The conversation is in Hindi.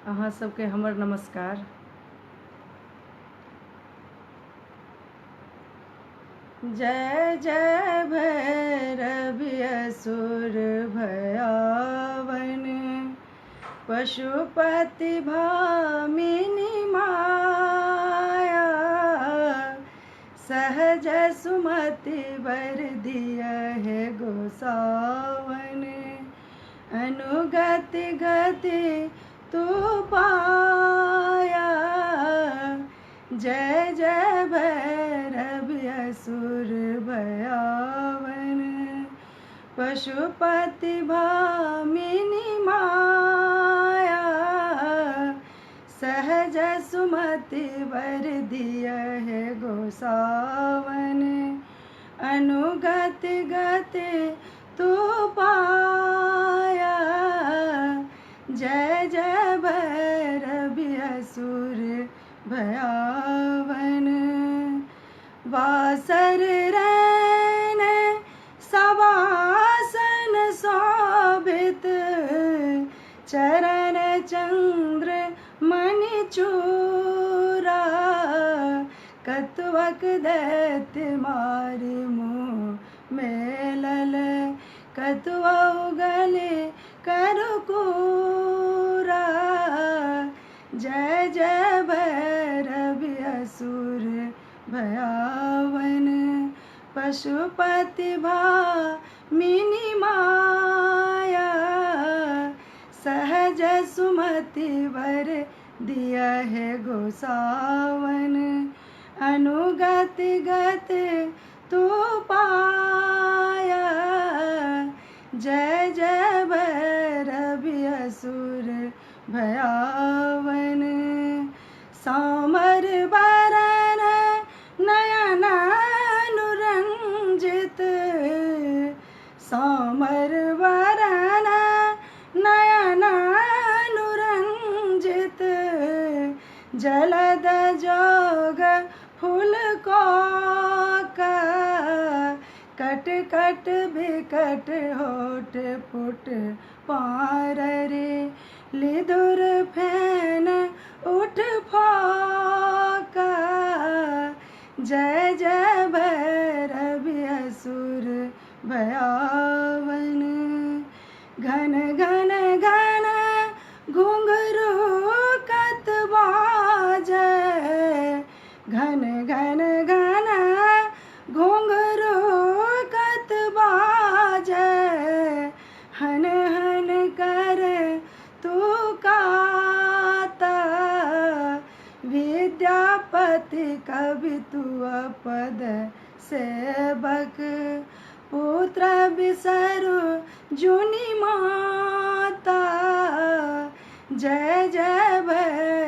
अहाँ सबके हमर नमस्कार। जय जय भैरवि असुर भयावन, पशुपति भामिनी माया, सहज सुमति वर दिया है गोसावन, अनुगति गति तू पाया। जय जय भैरवि असुर भयावन, पशुपति भामिनी माया, सहज सुमति वर दिया है गोसावन, अनुगति गति तू पाया। जय जय भैरवि असुर भयावन, वासर रैन सवासन शोभित, चरण चंद्र मणि चूरा, कतवक दैत्य मारि मुँह मेलल, कतवा गले करु कूरा। जय जय भैरवि असुर भयावन, पशुपति भामिनी माया, सहज सुमति वर दिया है गोसावन, अनुगति गति तू पाया। जय जय भैरवि असुर भयावन, सामर बरन नयन अनुरंजित, सामर बरन नयन अनुरंजित, जलद जोग फूल को कट कट बिकट होठ फुट पार रे, लिदुर फैन उठ फाका। जय जय भैरवि असुर भयावन, घन घन घन घुंघरू कत बाजे, घन घन घन घुंघरू कत बाजे, हन हन कर तू काता, विद्यापति कवि तू पद सेवक, पुत्र बिसरु जुनि माता। जय जय भैरवि